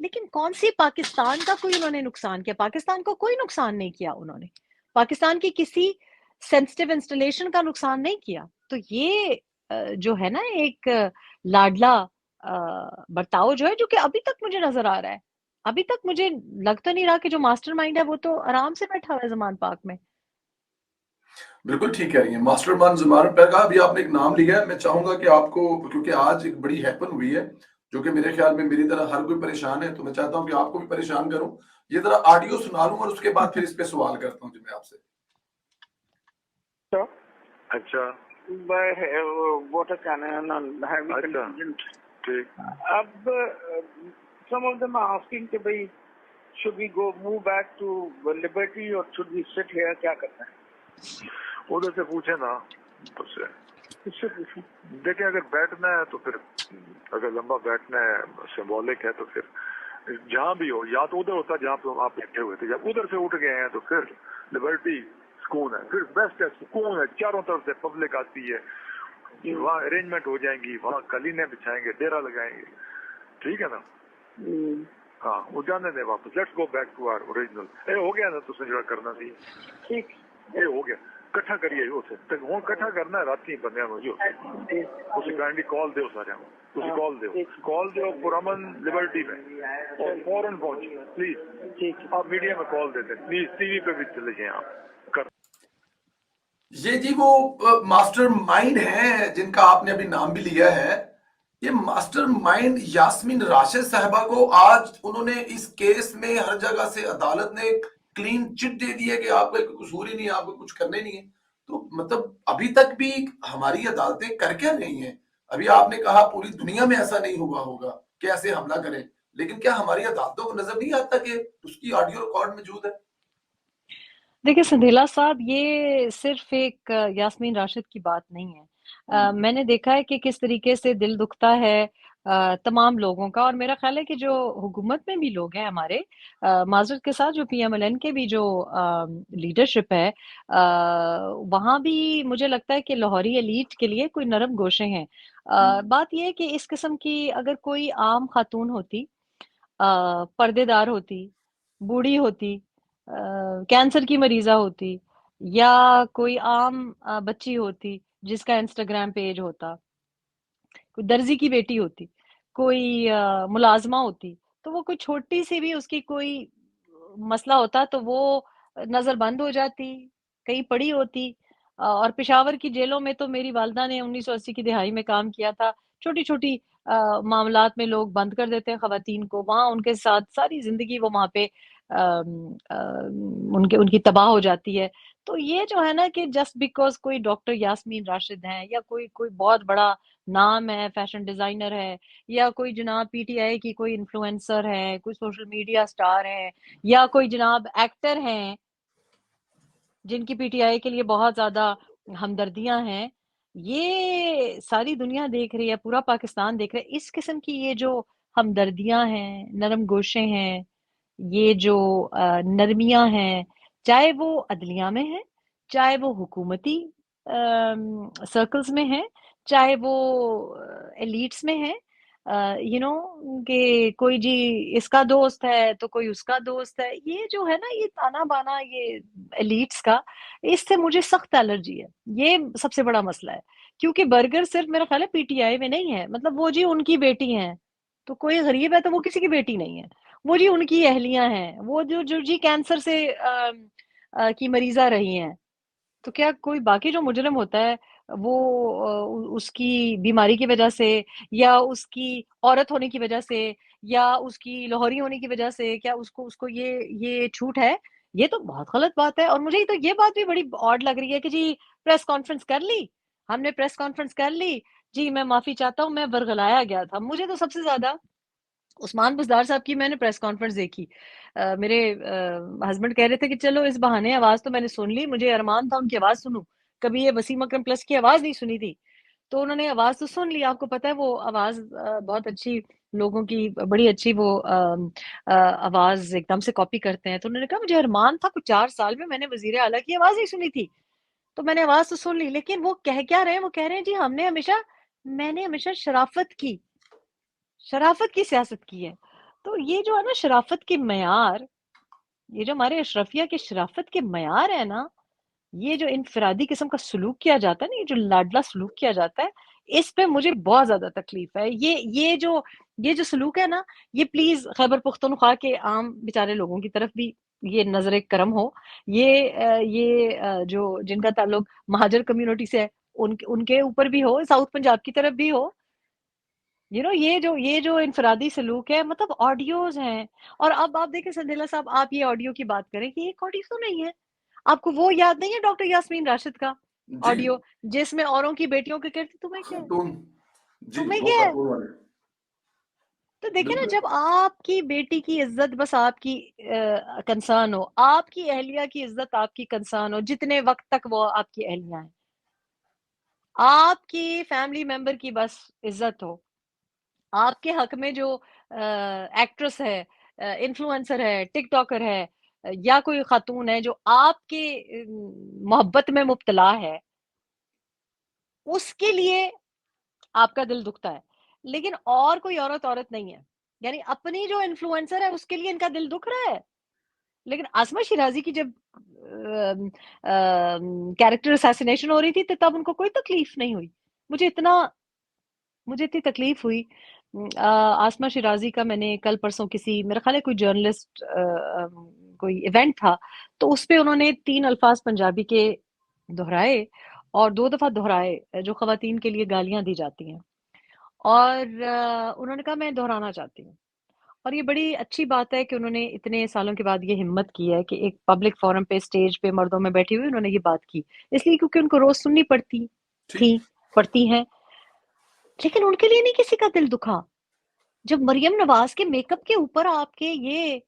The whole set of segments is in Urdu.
لیکن کون سی پاکستان کا کوئی انہوں نے نقصان کیا؟ پاکستان کو کوئی نقصان نہیں کیا انہوں نے، پاکستان کی کسی سینسٹیو انسٹالیشن کا نقصان نہیں کیا. تو یہ جو ہے نا ایک لاڈلا برتاؤ جو ہے، جو کہ ابھی تک مجھے نظر آ رہا ہے، ابھی تک مجھے لگ تو نہیں رہا کہ جو ماسٹر مائنڈ ہے وہ تو آرام سے بیٹھا ہوا ہے زمان پاک میں. بالکل ٹھیک کہہ رہی ہیں ماسٹر مان زمان پہ کہا. ابھی آپ نے ایک نام لیا ہے، میں چاہوں گا کہ آپ کو، کیونکہ آج ایک بڑی ہیپن ہوئی ہے جو کہ میرے خیال میں میری طرح ہر کوئی پریشان ہے، تو میں چاہتا ہوں کہ آپ کو بھی پریشان کروں. یہ ذرا آڈیو سنا لوں اور اس کے بعد پھر اس پہ سوال کرتا ہوں جی میں آپ سے. اچھا واٹر کینن ٹھیک. اب some of them are asking کہ بھئی should we go move back to Liberty or should we sit here, کیا کرنا ہے؟ ادھر سے پوچھیں نا، اس سے اس سے پوچھیں. دیکھیں اگر بیٹھنا ہے تو پھر، اگر لمبا بیٹھنا ہے سمبولک ہے تو پھر جہاں بھی ہو، یا تو ادھر ہوتا جہاں پہ آپ بیٹھے ہوئے تھے، جب ادھر سے اٹھ گئے ہیں تو پھر لبرٹی سکون ہے، پھر بیسٹ ہے، سکون ہے، چاروں طرف سے پبلک آتی ہے، وہاں ارینجمنٹ ہو جائیں گی، وہاں قالینیں بچھائیں گے، ڈیرا لگائیں گے، ٹھیک ہے نا. ہاں وہ جانے دیں واپس. Let's go back to our original. اے ہو گیا نا تسیں جو کرنا سی، ٹھیک اے ہو گیا کٹھا کریے اسے ہوں کٹھا کرنا ہے رات بندے جو اسے کائنڈلی کال دو سارے کال دو پرامن لبرٹی میں اور فوراً پہنچے پلیز. ٹھیک آپ میڈیا میں کال دیتے ہیں پلیز، ٹی وی پہ بھی چلے جائیں آپ کر. یہ جی وہ ماسٹر مائنڈ ہیں جن کا آپ نے ابھی نام بھی لیا ہے. یہ ماسٹر مائنڈ یاسمین راشد صاحبہ کو آج انہوں نے اس کیس میں ہر جگہ سے عدالت نے کلین چٹ دے دی ہے کہ آپ کا کوئی قصور ہی نہیں ہے، آپ کو کچھ کرنے نہیں ہے. تو مطلب ابھی تک بھی ہماری عدالتیں کر کیا رہی ہیں؟ ابھی آپ نے کہا پوری دنیا میں ایسا نہیں ہوا ہوگا کہ ایسے حملہ کریں، لیکن کیا ہماری عدالتوں کو نظر نہیں آتا کہ اس کی آڈیو ریکارڈ موجود ہے؟ دیکھیں سندھیلا صاحب، یہ صرف ایک یاسمین راشد کی بات نہیں ہے. میں نے دیکھا ہے کہ کس طریقے سے دل دکھتا ہے تمام لوگوں کا، اور میرا خیال ہے کہ جو حکومت میں بھی لوگ ہیں ہمارے، معذرت کے ساتھ جو پی ایم ایل این کے بھی جو لیڈرشپ ہے، وہاں بھی مجھے لگتا ہے کہ لاہوری ایلیٹ کے لیے کوئی نرم گوشے ہیں. بات یہ ہے کہ اس قسم کی اگر کوئی عام خاتون ہوتی، پردے دار ہوتی، بوڑھی ہوتی، کینسر کی مریضہ ہوتی، یا کوئی عام بچی ہوتی جس کا انسٹاگرام پیج ہوتا، کوئی درزی کی بیٹی ہوتی، کوئی ملازمہ ہوتی، تو وہ کوئی چھوٹی سی بھی اس کی کوئی مسئلہ ہوتا تو وہ نظر بند ہو جاتی، کہیں پڑی ہوتی. اور پشاور کی جیلوں میں تو میری والدہ نے 1980 کی دہائی میں کام کیا تھا. چھوٹی چھوٹی معاملات میں لوگ بند کر دیتے ہیں خواتین کو، وہاں ان کے ساتھ ساری زندگی وہ وہاں پہ ان کی تباہ ہو جاتی ہے. تو یہ جو ہے نا کہ جسٹ بیکاز کوئی ڈاکٹر یاسمین راشد ہیں، یا کوئی بہت بڑا نام ہے، فیشن ڈیزائنر ہے، یا کوئی جناب پی ٹی آئی کی کوئی انفلوئنسر ہے، کوئی سوشل میڈیا سٹار ہے، یا کوئی جناب ایکٹر ہیں جن کی پی ٹی آئی کے لیے بہت زیادہ ہمدردیاں ہیں، یہ ساری دنیا دیکھ رہی ہے، پورا پاکستان دیکھ رہا ہے. اس قسم کی یہ جو ہمدردیاں ہیں، نرم گوشے ہیں، یہ جو نرمیاں ہیں، چاہے وہ عدلیہ میں ہیں، چاہے وہ حکومتی سرکلز میں ہیں، چاہے وہ ایلیٹس میں ہیں، کہ کوئی جی اس کا دوست ہے تو کوئی اس کا دوست ہے، یہ جو ہے نا یہ تانا بانا یہ ایلیٹس کا، اس سے مجھے سخت الرجی ہے. یہ سب سے بڑا مسئلہ ہے، کیونکہ برگر صرف میرا خیال ہے پی ٹی آئی میں نہیں ہے. مطلب وہ جی ان کی بیٹی ہیں تو کوئی غریب ہے تو وہ کسی کی بیٹی نہیں ہے، وہ جی ان کی اہلیاں ہیں، وہ جو جی کینسر سے کی مریضہ رہی ہیں. تو کیا کوئی باقی جو مجرم ہوتا ہے وہ اس کی بیماری کی وجہ سے، یا اس کی عورت ہونے کی وجہ سے، یا اس کی لاہوری ہونے کی وجہ سے، کیا اس کو یہ چھوٹ ہے؟ یہ تو بہت غلط بات ہے. اور مجھے تو یہ بات بھی بڑی آڈ لگ رہی ہے کہ جی پریس کانفرنس کر لی، ہم نے پریس کانفرنس کر لی، جی میں معافی چاہتا ہوں، میں ورغلایا گیا تھا. مجھے تو سب سے زیادہ عثمان بزدار صاحب کی میں نے پریس کانفرنس دیکھی، میرے ہسبینڈ کہہ رہے تھے کہ چلو اس بہانے آواز تو میں نے سن لی، مجھے ارمان تھا ان کی آواز سنوں، کبھی یہ وسیم اکرم پلس کی آواز نہیں سنی تھی. تو انہوں نے آواز تو سن لی، آپ کو پتہ ہے وہ آواز بہت اچھی لوگوں کی، بڑی اچھی وہ آواز ایک دم سے کاپی کرتے ہیں. تو انہوں نے کہا مجھے ارمان تھا کچھ 4 سال میں نے وزیر اعلیٰ کی آواز نہیں سنی تھی. تو میں نے آواز تو سن لی، لیکن وہ کہہ کیا رہے ہیں؟ وہ کہہ رہے ہیں جی میں نے ہمیشہ شرافت کی سیاست کی ہے. تو یہ جو ہے نا شرافت کے معیار، یہ جو ہمارے اشرفیہ کے شرافت کے معیار ہے نا، یہ جو انفرادی قسم کا سلوک کیا جاتا ہے نا، یہ جو لاڈلا سلوک کیا جاتا ہے، اس پہ مجھے بہت زیادہ تکلیف ہے. یہ جو سلوک ہے نا، یہ پلیز خیبر پختونخوا کے عام بیچارے لوگوں کی طرف بھی یہ نظر کرم ہو. یہ جو جن کا تعلق مہاجر کمیونٹی سے ہے، ان کے اوپر بھی ہو، ساؤتھ پنجاب کی طرف بھی ہو. یہ جو انفرادی سلوک ہے، مطلب آڈیوز ہیں. اور اب آپ دیکھیں سندیلا صاحب، آپ یہ آڈیو کی بات کریں کہ ایک آڈیو تو نہیں ہے. آپ کو وہ یاد نہیں ہے ڈاکٹر یاسمین راشد کا جی آڈیو جس میں اوروں کی بیٹیوں کے کہتی تمہیں کیا ہے، خاتون، جی تمہیں وہ کیا ہے؟ خاتون والے، تو دیکھیں نا، بالکل جب آپ کی بیٹی کی عزت بس آپ کی کنسرن ہو، آپ کی اہلیہ کی عزت آپ کی کنسرن ہو، جتنے وقت تک وہ آپ کی اہلیہ ہیں، آپ کی فیملی ممبر کی بس عزت ہو، آپ کے حق میں جو ایکٹریس ہے، انفلوئنسر ہے، ٹک ٹاکر ہے، یا کوئی خاتون ہے جو آپ کے محبت میں مبتلا ہے، اس کے لیے آپ کا دل دکھتا ہے. لیکن اور کوئی عورت نہیں ہے، یعنی اپنی جو انفلوئنسر ہے اس کے لیے ان کا دل دکھ رہا ہے. لیکن عاصمہ شیرازی کی جب کیریکٹر اسیسینیشن ہو رہی تھی تو تب ان کو کوئی تکلیف نہیں ہوئی. مجھے اتنی تکلیف ہوئی. عاصمہ شیرازی کا میں نے کل پرسوں کسی، میرا خیال ہے کوئی جرنلسٹ کوئی ایونٹ تھا، تو اس پہ انہوں نے 3 الفاظ پنجابی کے دہرائے، اور 2 دفعہ دہرائے جو خواتین کے لیے گالیاں دی جاتی ہیں. اور انہوں نے کہا میں دہرانا چاہتی ہوں. اور یہ بڑی اچھی بات ہے کہ انہوں نے اتنے سالوں کے بعد یہ ہمت کی ہے کہ ایک پبلک فورم پہ، اسٹیج پہ مردوں میں بیٹھی ہوئی انہوں نے یہ بات کی، اس لیے کیونکہ ان کو روز سننی پڑتی ہیں. لیکن ان کے لیے نہیں کسی کا دل دکھا. جب مریم نواز کے میک اپ کے اوپر آپ کے یہ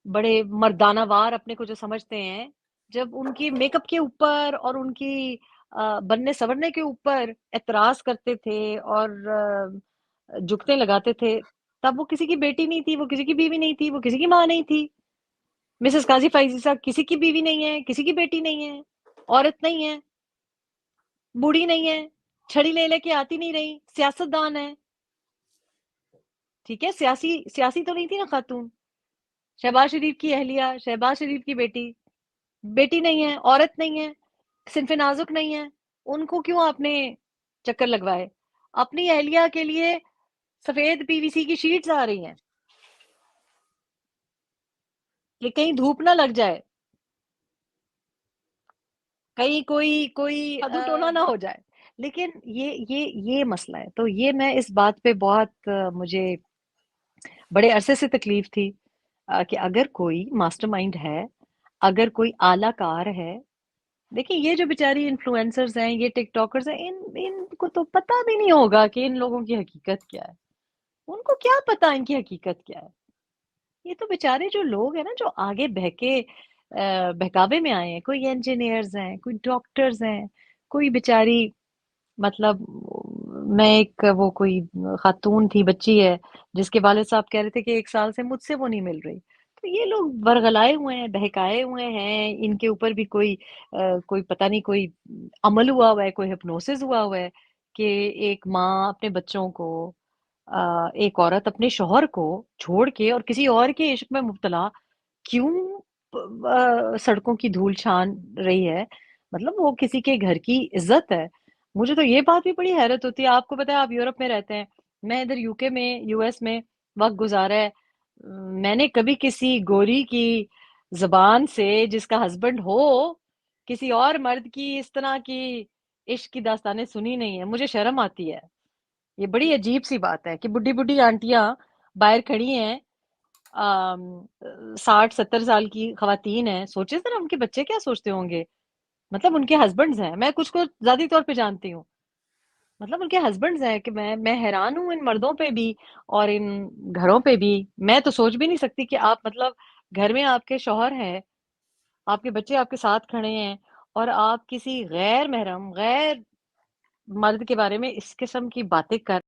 بڑے مردانہ وار اپنے کو جو سمجھتے ہیں، جب ان کی میک اپ کے اوپر اور ان کی بننے سورنے کے اوپر اعتراض کرتے تھے اور جھکتے لگاتے تھے، تب وہ کسی کی بیٹی نہیں تھی، وہ کسی کی بیوی نہیں تھی، وہ کسی کی ماں نہیں تھی. مسز قاضی فائزی صاحب کسی کی بیوی نہیں ہے، کسی کی بیٹی نہیں ہے، عورت نہیں ہے، بوڑھی نہیں ہے، چھڑی لے کے آتی نہیں رہی، سیاست دان ہے. ٹھیک ہے، سیاسی تو نہیں تھی نا خاتون. شہباز شریف کی اہلیہ، شہباز شریف کی بیٹی نہیں ہے، عورت نہیں ہے، صنف نازک نہیں ہے. ان کو کیوں آپ نے چکر لگوائے؟ اپنی اہلیہ کے لیے سفید پی وی سی کی شیٹس آ رہی ہیں کہ کہیں دھوپ نہ لگ جائے، کہیں کوئی ادو ٹونا نہ ہو جائے. لیکن یہ مسئلہ ہے. تو یہ میں اس بات پہ بہت مجھے بڑے عرصے سے تکلیف تھی کہ اگر کوئی ماسٹر مائنڈ ہے، اگر کوئی اعلیٰ کار ہے. دیکھیں یہ جو بیچاری انفلوئنسرز ہیں، یہ ٹک ٹاکرز ہیں، ان کو تو پتہ بھی نہیں ہوگا کہ ان لوگوں کی حقیقت کیا ہے. ان کو کیا پتہ ان کی حقیقت کیا ہے. یہ تو بیچارے جو لوگ ہیں نا، جو آگے بہکاوے میں آئے ہیں، کوئی انجینئرز ہیں، کوئی ڈاکٹرز ہیں، کوئی بیچاری، مطلب میں وہ کوئی خاتون تھی، بچی ہے، جس کے والد صاحب کہہ رہے تھے کہ 1 سال سے مجھ سے وہ نہیں مل رہی. تو یہ لوگ ورغلائے ہوئے ہیں، بہکائے ہوئے ہیں. ان کے اوپر بھی کوئی پتہ نہیں، کوئی عمل ہوا ہے، کوئی ہپنوسس ہوا ہے کہ ایک ماں اپنے بچوں کو، ایک عورت اپنے شوہر کو چھوڑ کے اور کسی اور کے عشق میں مبتلا کیوں سڑکوں کی دھول چھان رہی ہے. مطلب وہ کسی کے گھر کی عزت ہے. مجھے تو یہ بات بھی بڑی حیرت ہوتی ہے. آپ کو پتہ ہے آپ یورپ میں رہتے ہیں، میں ادھر یو کے میں، یو ایس میں وقت گزارا ہے. میں نے کبھی کسی گوری کی زبان سے، جس کا ہسبینڈ ہو، کسی اور مرد کی اس طرح کی عشق کی داستانیں سنی نہیں ہے. مجھے شرم آتی ہے. یہ بڑی عجیب سی بات ہے کہ بڈھی آنٹیاں باہر کھڑی ہیں، 60-70 سال کی خواتین ہیں. سوچے ذرا ان کے بچے کیا سوچتے ہوں گے. مطلب ان کے ہسبینڈز ہیں، میں کچھ کو ذاتی طور پہ جانتی ہوں، مطلب ان کے ہسبینڈز ہیں کہ میں حیران ہوں ان مردوں پہ بھی اور ان گھروں پہ بھی. میں تو سوچ بھی نہیں سکتی کہ آپ، مطلب گھر میں آپ کے شوہر ہے، آپ کے بچے آپ کے ساتھ کھڑے ہیں، اور آپ کسی غیر محرم، غیر مرد کے بارے میں اس قسم کی باتیں کر